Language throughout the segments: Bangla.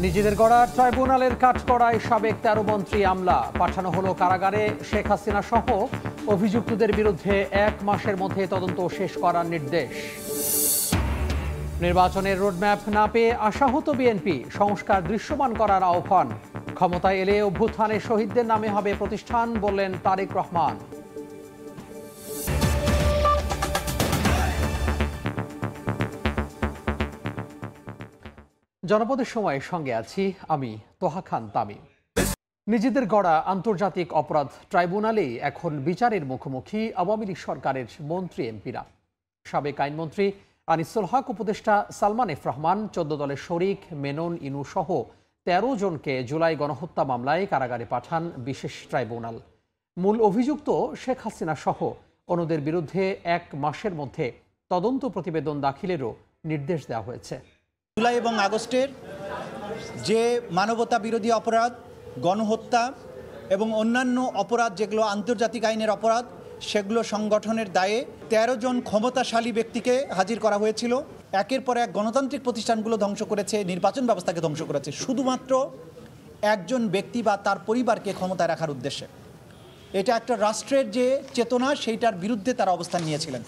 নিজেদের গড়া ট্রাইব্যুনালের কাঠগড়ায় সাবেক ১৩ মন্ত্রী আমলা পাঠানো হলো কারাগারে। শেখ হাসিনা সহ অভিযুক্তদের বিরুদ্ধে ১ মাসের মধ্যে তদন্ত শেষ করার নির্দেশ। নির্বাচনের রোডম্যাপ না পেয়ে আশাহত বিএনপি, সংস্কার দৃশ্যমান করার আহ্বান। ক্ষমতায় এলে অভ্যুত্থানে শহীদদের নামে হবে প্রতিষ্ঠান, বললেন তারেক রহমান। জনপদের সময় সঙ্গে আছি আমি তোহা খান তামিম। নিজেদের গড়া আন্তর্জাতিক অপরাধ ট্রাইব্যুনালেই এখন বিচারের মুখোমুখি আওয়ামী লীগ সরকারের মন্ত্রী এমপিরা। সাবেক আইনমন্ত্রী আনিসুল হক, উপদেষ্টা সালমান এফ রহমান, ১৪ দলের শরিক মেনন ইনু সহ ১৩ জনকে জুলাই গণহত্যা মামলায় কারাগারে পাঠান বিশেষ ট্রাইব্যুনাল। মূল অভিযুক্ত শেখ হাসিনা সহ অন্যদের বিরুদ্ধে ১ মাসের মধ্যে তদন্ত প্রতিবেদন দাখিলেরও নির্দেশ দেওয়া হয়েছে। জুলাই এবং আগস্টের যে মানবতা বিরোধী অপরাধ, গণহত্যা এবং অন্যান্য অপরাধ যেগুলো আন্তর্জাতিক আইনের অপরাধ, সেগুলো সংগঠনের দায়ে ১৩ জন ক্ষমতাশালী ব্যক্তিকে হাজির করা হয়েছিল। একের পর এক গণতান্ত্রিক প্রতিষ্ঠানগুলো ধ্বংস করেছে, নির্বাচন ব্যবস্থাকে ধ্বংস করেছে, শুধুমাত্র একজন ব্যক্তি বা তার পরিবারকে ক্ষমতায় রাখার উদ্দেশ্যে। এটা একটা রাষ্ট্রের যে চেতনা, সেইটার বিরুদ্ধে তারা অবস্থান নিয়েছিলেন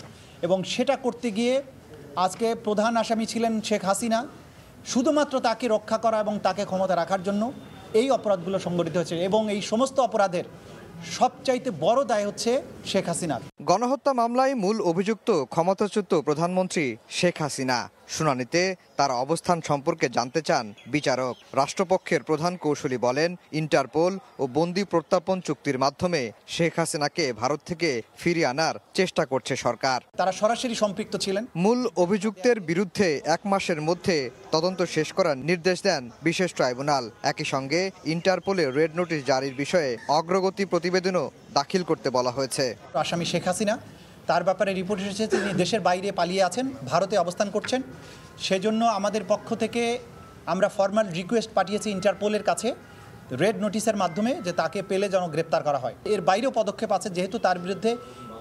এবং সেটা করতে গিয়ে আজকে প্রধান আসামি ছিলেন শেখ হাসিনা। শুধুমাত্র তাকে রক্ষা করা এবং তাকে ক্ষমতা রাখার জন্য এই অপরাধগুলো সংগঠিত হয়েছে এবং এই সমস্ত অপরাধের সবচাইতে বড় দায় হচ্ছে শেখ হাসিনার। গণহত্যা মামলায় মূল অভিযুক্ত ক্ষমতাচ্যুত প্রধানমন্ত্রী শেখ হাসিনা। শুনানিতে তার অবস্থান সম্পর্কে জানতে চান বিচারক। রাষ্ট্রপক্ষের প্রধান কৌঁসুলি বলেন, ইন্টারপোল ও বন্দি প্রত্যাপন চুক্তির মাধ্যমে শেখ হাসিনাকে ভারত থেকে ফিরিয়ে আনার চেষ্টা করছে সরকার। তারা সরাসরি সম্পৃক্ত ছিলেন। মূল অভিযুক্তের বিরুদ্ধে ১ মাসের মধ্যে তদন্ত শেষ করার নির্দেশ দেন বিশেষ ট্রাইব্যুনাল। একই সঙ্গে ইন্টারপোলে রেড নোটিশ জারির বিষয়ে অগ্রগতি প্রতিবেদনও দাখিল করতে বলা হয়েছে। আসামি শেখ হাসিনা, তার ব্যাপারে রিপোর্ট এসেছে তিনি দেশের বাইরে পালিয়ে আছেন, ভারতে অবস্থান করছেন। সেজন্য আমাদের পক্ষ থেকে আমরা ফরমাল রিকোয়েস্ট পাঠিয়েছি ইন্টারপোলের কাছে রেড নোটিশের মাধ্যমে, যে তাকে পেলে যেন গ্রেপ্তার করা হয়। এর বাইরেও পদক্ষেপ আছে, যেহেতু তার বিরুদ্ধে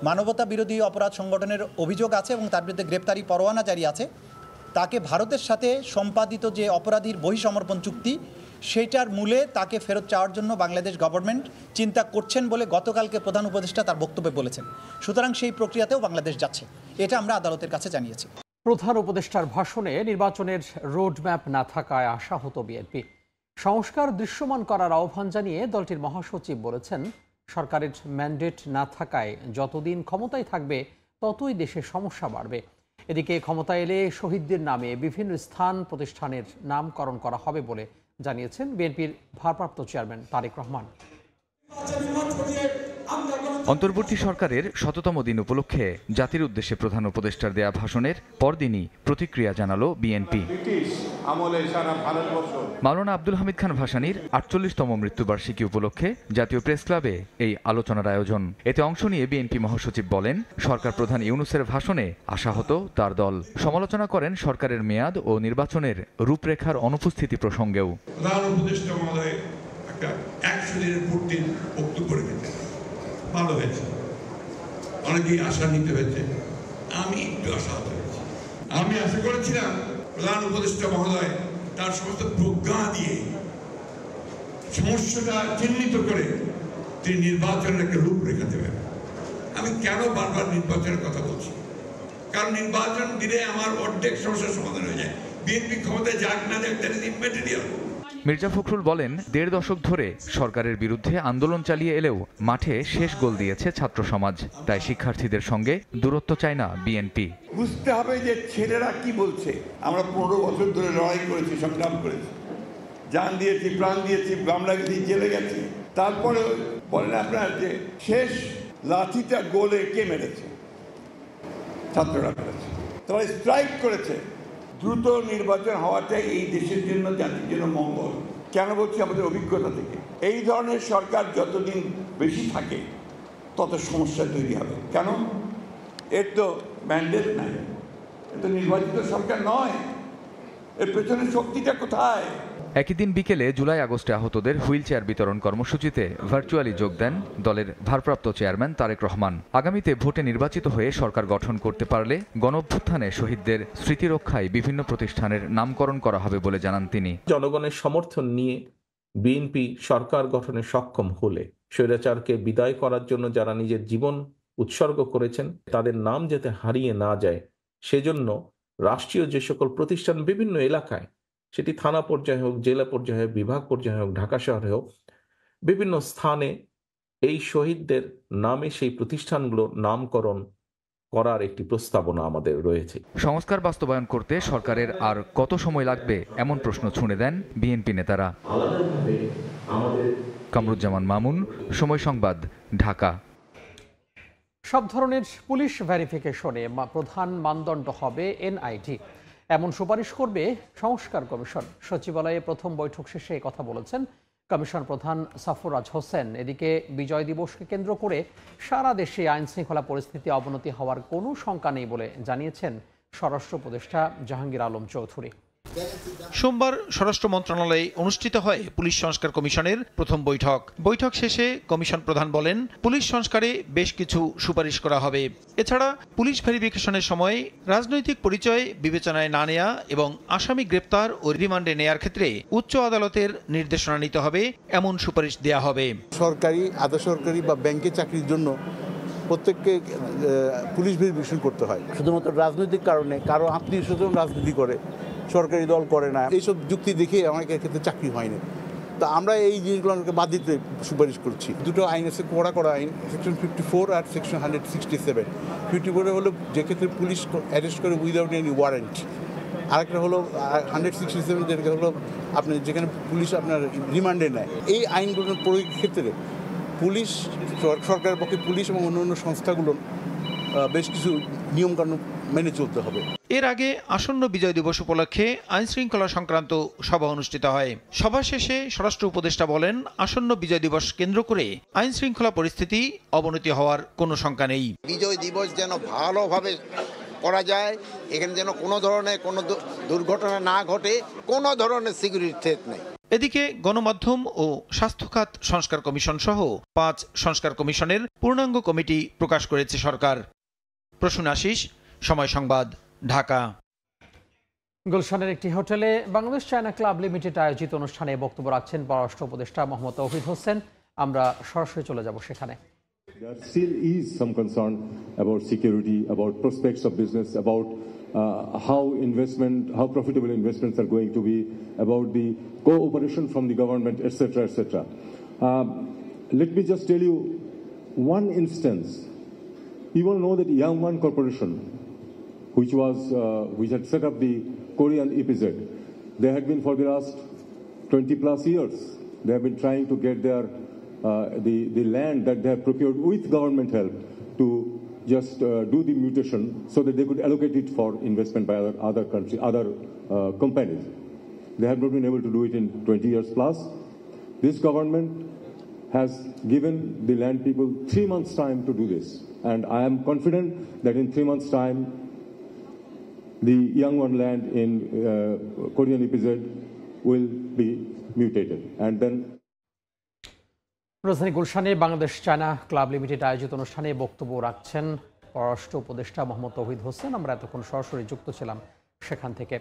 মানবতা বিরোধী অপরাধ সংগঠনের অভিযোগ আছে এবং তার বিরুদ্ধে গ্রেপ্তারি পরোয়ানা জারি আছে। তাকে ভারতের সাথে সম্পাদিত যে অপরাধীর বহিঃসমর্পণ চুক্তি, সেইটার মূলে তাকে ফেরত চাওয়ার জন্য বাংলাদেশ গভর্নমেন্ট চিন্তা করছেন বলে গতকালকে প্রধান উপদেষ্টা তার বক্তব্যে বলেছেন। সুতরাং সেই প্রক্রিয়াতেও বাংলাদেশ যাচ্ছে, এটা আমরা আদালতের কাছে জানিয়েছি। প্রধান উপদেষ্টার ভাষণে নির্বাচনের রোডম্যাপ না থাকায় আশাহত বিএনপি, সংস্কার দৃশ্যমান করার আহ্বান জানিয়ে দলটির মহাসচিব বলেছেন, সরকারের ম্যান্ডেট না থাকায় যতদিন ক্ষমতায় থাকবে ততই দেশে সমস্যা বাড়বে। এদিকে ক্ষমতায় এলে শহীদদের নামে বিভিন্ন স্থান প্রতিষ্ঠানের নামকরণ করা হবে বলে জানিয়েছেন বিএনপির ভারপ্রাপ্ত চেয়ারম্যান তারেক রহমান। অন্তর্বর্তী সরকারের ১০০তম দিন উপলক্ষে জাতির উদ্দেশ্যে প্রধান উপদেষ্টার দেয়া ভাষণের পরদিনই প্রতিক্রিয়া জানালো বিএনপি। মাওলানা আব্দুল হামিদ খান ভাসানীর ৪৮তম মৃত্যুবার্ষিকী উপলক্ষে জাতীয় প্রেস ক্লাবে এই আলোচনার আয়োজন। এতে অংশ নিয়ে বিএনপি মহাসচিব বলেন, সরকার প্রধান ইউনূসের ভাষণে আশাহত তার দল। সমালোচনা করেন সরকারের মেয়াদ ও নির্বাচনের রূপরেখার অনুপস্থিতি প্রসঙ্গেও। প্রধান উপদেষ্টা মহোদয় একটা ১০০ দিনের পূর্তির বক্তব্য রেখেছেন, ভালো হয়েছে। অনেকেই আশা নিতে হয়েছে, আমি একটু আশাহত হয়েছি। আমি আশা করেছিলাম প্রধান উপদেষ্টা মহোদয় তার সমস্ত প্রজ্ঞা দিয়ে সমস্যাটা চিহ্নিত করে তিনি নির্বাচনের একটা রূপরেখা দেবেন। আমি কেন বারবার নির্বাচনের কথা বলছি? কারণ নির্বাচন দিলে আমার অর্ধেক সমস্যার সমাধান হয়ে যায়। বিএনপি ক্ষমতায় যাক না যাক, that is immaterial. Mirza Fakhrul বলেন, ১.৫ দশক ধরে সরকারের বিরুদ্ধে আন্দোলন চালিয়ে এলেও মাঠে শেষ গোল দিয়েছে ছাত্র সমাজ। তাই শিক্ষার্থীদের সঙ্গে দূরত্ব চায় না বিএনপি। বুঝতে হবে যে ছেলেরা কি বলছে। আমরা ১৫ বছর ধরে লড়াই করেছি, সংগ্রাম করেছি, জান দিয়েছি, প্রাণ দিয়েছি, মামলা গেছি, জেলে গেছি। তারপরে বলেন আপনার যে শেষ লাঠিটা গোলে কে মেরেছে? ছাত্ররা মেরেছে। তারা স্ট্রাইক করেছে। দ্রুত নির্বাচন হওয়াটাই এই দেশের জন্য, জাতির জন্য মঙ্গল। কেন বলছি? আমাদের অভিজ্ঞতা থেকে এই ধরনের সরকার যতদিন বেশি থাকে তত সমস্যা তৈরি হবে। কেন? এর তো ম্যান্ডেট নাই, এর তো নির্বাচিত সরকার নয়। এর পেছনে শক্তিটা কোথায়? একই দিন বিকেলে জুলাই আগস্টে আহতদের হুইল চেয়ার বিতরণ কর্মসূচিতে ভার্চুয়ালি যোগ দেন দলের ভারপ্রাপ্ত চেয়ারম্যান তারেক রহমান। আগামীতে ভোটে নির্বাচিত হয়ে সরকার গঠন করতে পারলে গণঅভ্যুত্থানে শহীদদের স্মৃতি রক্ষায় বিভিন্ন প্রতিষ্ঠানের নামকরণ করা হবে বলে জানান তিনি। জনগণের সমর্থন নিয়ে বিএনপি সরকার গঠনে সক্ষম হলে স্বৈরাচারকে বিদায় করার জন্য যারা নিজের জীবন উৎসর্গ করেছেন তাদের নাম যাতে হারিয়ে না যায় সেজন্য রাষ্ট্রীয় যে সকল প্রতিষ্ঠান বিভিন্ন এলাকায়, সেটি থানা পর্যায়ে হোক, জেলা পর্যায়ে হোক, বিভাগ পর্যায়ে হোক, ঢাকা শহরে হোক, বিভিন্ন স্থানে এই শহীদদের নামে সেই প্রতিষ্ঠানগুলো নামকরণ করার একটি প্রস্তাবনা আমাদের রয়েছে। সংস্কার বাস্তবায়ন করতে সরকারের আর কত সময় লাগবে এমন প্রশ্ন ছুঁড়ে দেন বিএনপি নেতারা। কামরুজ্জামান মামুন, সময় সংবাদ, ঢাকা। সব ধরনের পুলিশ ভেরিফিকেশনে প্রধান মানদণ্ড হবে এনআইডি, এমন সুপারিশ করবে সংস্কার কমিশন। সচিবালয়ে প্রথম বৈঠক শেষে কথা বলেছেন কমিশন প্রধান সাফুরাজ হোসেন। এদিকে বিজয় দিবসকে কেন্দ্র করে সারা দেশে আইন শৃঙ্খলা পরিস্থিতি অবনতি হওয়ার কোনো শঙ্কা নেই বলে জানিয়েছেন স্বরাষ্ট্র উপদেষ্টা জাহাঙ্গীর আলম চৌধুরী। সোমবার স্বরাষ্ট্র মন্ত্রণালয়ে অনুষ্ঠিত হয় পুলিশ সংস্কার কমিশনের প্রথম বৈঠক শেষে কমিশন প্রধান বলেন, পুলিশ সংস্কারে বেশ কিছু সুপারিশ করা হবে। এছাড়া পুলিশ ভেরিফিকেশনের সময় রাজনৈতিক পরিচয় বিবেচনায় না নেয়া এবং আসামি গ্রেপ্তার ও রিমান্ডে নেয়ার ক্ষেত্রে উচ্চ আদালতের নির্দেশনা নিতে হবে, এমন সুপারিশ দেয়া হবে। সরকারি, আধা সরকারি বা ব্যাংকে চাকরির জন্য প্রত্যেককে পুলিশ ভেরিফিকেশন করতে হয়। শুধুমাত্র রাজনৈতিক কারণে কারো আত্মীয় স্বজন রাজনীতি করে, সরকারি দল করে না, এইসব যুক্তি দেখে অনেকের ক্ষেত্রে চাকরি হয়নি। তো আমরা এই জিনিসগুলোকে বাদ দিতে সুপারিশ করছি। দুটো আইন আছে, কড়া আইন, সেকশন 54 আর সেকশন 167। 54 হলো যে ক্ষেত্রে পুলিশ অ্যারেস্ট করে উইদাউট এনি ওয়ারেন্ট, আরেকটা হলো 167 যেটা হলো আপনি যেখানে পুলিশ আপনার রিমান্ডে নেয়। এই আইনগুলোর প্রয়োগের ক্ষেত্রে পুলিশ, সরকারের পক্ষে পুলিশ এবং অন্যান্য সংস্থাগুলো বেশ কিছু নিয়মকানুন মেনে চলতে হবে। এর আগে আসন্ন বিজয় দিবস উপলক্ষে আইন শৃঙ্খলা সংক্রান্ত সভা অনুষ্ঠিত হয়। সভা শেষে স্বরাষ্ট্র উপদেষ্টা বলেন, আসন্ন বিজয় দিবস কেন্দ্র করে আইন শৃঙ্খলা পরিস্থিতি অবনতি হওয়ার কোনো শঙ্কা নেই। বিজয় দিবস যেন ভালোভাবে করা যায়, এখানে যেন কোনো ধরনের কোনো দুর্ঘটনা না ঘটে, কোনো ধরনের সিকিউরিটি থ্রেট নেই। এদিকে গণমাধ্যম ও স্বাস্থ্য খাত সংস্কার কমিশন সহ 5 সংস্কার কমিশনের পূর্ণাঙ্গ কমিটি প্রকাশ করেছে সরকার। প্রসূন আশিস, সময় সংবাদ, ঢাকা। গুলশানের একটি হোটেলে বাংলাদেশ চায়না ক্লাব লিমিটেড আয়োজিত অনুষ্ঠানে বক্তব্য রাখছেন পররাষ্ট্র উপদেষ্টা মোহাম্মদ তৌহিদ হোসেন। আমরা সরাসরি চলে যাব সেখানে। There still is some concern about security, about prospects of business, about how profitable investments are going to be, about the cooperation from the government, etc., etc. Let me just tell you one instance. People know that Yangwon Corporation, which had set up the Korean EPZ, they had been for the last 20+ years. They have been trying to get their the land that they have procured with government help to just do the mutation so that they could allocate it for investment by other companies. They have not been able to do it in 20 years plus. This government has given the land people 3 months' time to do this, and I am confident that in 3 months' time the Yangwon land in Korean EPZ will be mutated, and then রাজধানী গুলশানে বাংলাদেশ চায়না ক্লাব লিমিটেড আয়োজিত অনুষ্ঠানে বক্তব্য রাখছেন পররাষ্ট্র উপদেষ্টা মোহাম্মদ তৌহিদ হোসেন। আমরা এতক্ষণ সরাসরি যুক্ত ছিলাম সেখান থেকে।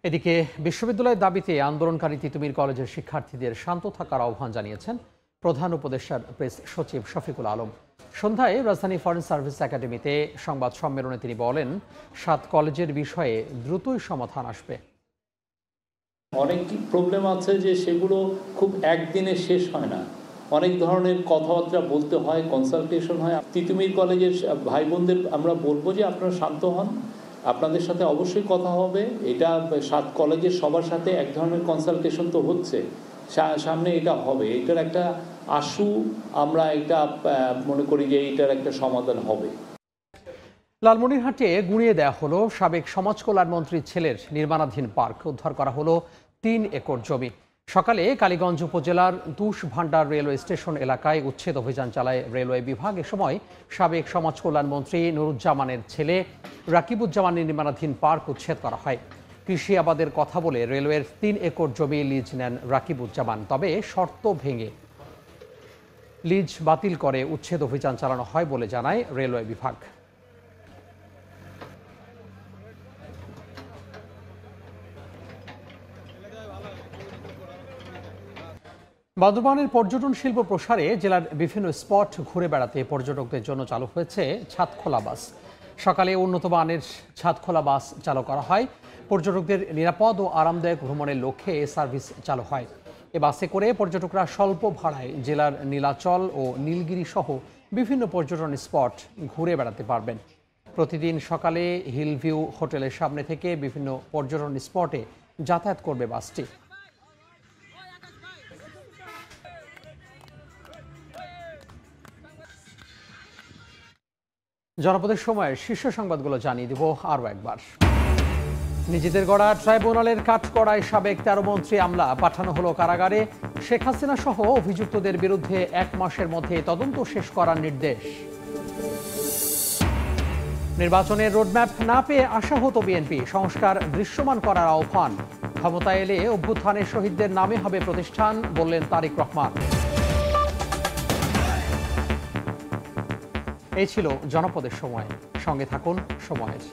এদিকে বিশ্ববিদ্যালয়ের দাবিতে আন্দোলনকারী তিতুমির কলেজের শিক্ষার্থীদের শান্ত থাকার আহ্বান জানিয়েছেন প্রধান উপদেষ্টার প্রেস সচিব শফিকুল আলম। সন্ধ্যায় রাজধানী ফরেন সার্ভিস একাডেমিতে সংবাদ সম্মেলনে তিনি বলেন, 7 কলেজের বিষয়ে দ্রুতই সমাধান আসবে। অনেক প্রবলেম আছে যে সেগুলো খুব একদিনে শেষ হয় না, অনেক ধরনের কথাবার্তা বলতে হয়, কনসালটেশন হয়। তিতুমির কলেজের ভাই বোনদের আমরা বলবো যে আপনারা শান্ত হন, আপনাদের সাথে অবশ্যই কথা হবে। এটা 7 কলেজের সবার সাথে এক ধরনের কনসালটেশন তো হচ্ছে, সামনে এটা হবে। এটার একটা আশু আমরা এটা মনে করি যে এটার একটা সমাধান হবে। লালমনিরহাটে গুঁড়িয়ে দেওয়া হলো সাবেক সমাজ কল্যাণ মন্ত্রীর ছেলের নির্মাণাধীন পার্ক। উদ্ধার করা হলো 3 একর জমি। সকালে কালীগঞ্জ উপজেলার তুষ ভান্ডার রেলওয়ে স্টেশন এলাকায় উচ্ছেদ অভিযান চালায় রেলওয়ে বিভাগ। এ সময় সাবেক সমাজ কল্যাণ মন্ত্রী নুরুজ্জামানের ছেলে রাকিবুজ্জামানের নির্মাণাধীন পার্ক উচ্ছেদ করা হয়। কৃষি আবাদের কথা বলে রেলওয়ের 3 একর জমি লিজ নেন রাকিবুজ্জামান। তবে শর্ত ভেঙে লিজ বাতিল করে উচ্ছেদ অভিযান চালানো হয় বলে জানায় রেলওয়ে বিভাগ। বান্দরবানের পর্যটন শিল্প প্রসারে জেলার বিভিন্ন স্পট ঘুরে বেড়াতে পর্যটকদের জন্য চালু হয়েছে ছাদখোলা বাস। সকালে উন্নত মানের ছাদখোলা বাস চালু করা হয়। পর্যটকদের নিরাপদ ও আরামদায়ক ভ্রমণের লক্ষ্যে এ সার্ভিস চালু হয়। এ বাসে করে পর্যটকরা স্বল্প ভাড়ায় জেলার নীলাচল ও নীলগিরি সহ বিভিন্ন পর্যটন স্পট ঘুরে বেড়াতে পারবেন। প্রতিদিন সকালে হিলভিউ হোটেলের সামনে থেকে বিভিন্ন পর্যটন স্পটে যাতায়াত করবে বাসটি। জনপদের সময়ের শীর্ষ সংবাদগুলো জানিয়ে দিব আরও একবার। নিজেদের গড়া ট্রাইব্যুনালের কাঠগড়ায় সাবেক 13 মন্ত্রী আমলা পাঠানো হলো কারাগারে। শেখ হাসিনা সহ অভিযুক্তদের বিরুদ্ধে 1 মাসের মধ্যে তদন্ত শেষ করার নির্দেশ। নির্বাচনের রোডম্যাপ না পেয়ে আশাহত বিএনপি, সংস্কার দৃশ্যমান করার আহ্বান। ক্ষমতায় এলে অভ্যুত্থানের শহীদদের নামে হবে প্রতিষ্ঠান, বললেন তারেক রহমান। এই ছিল জনপদের সময়। সঙ্গে থাকুন সময়ের।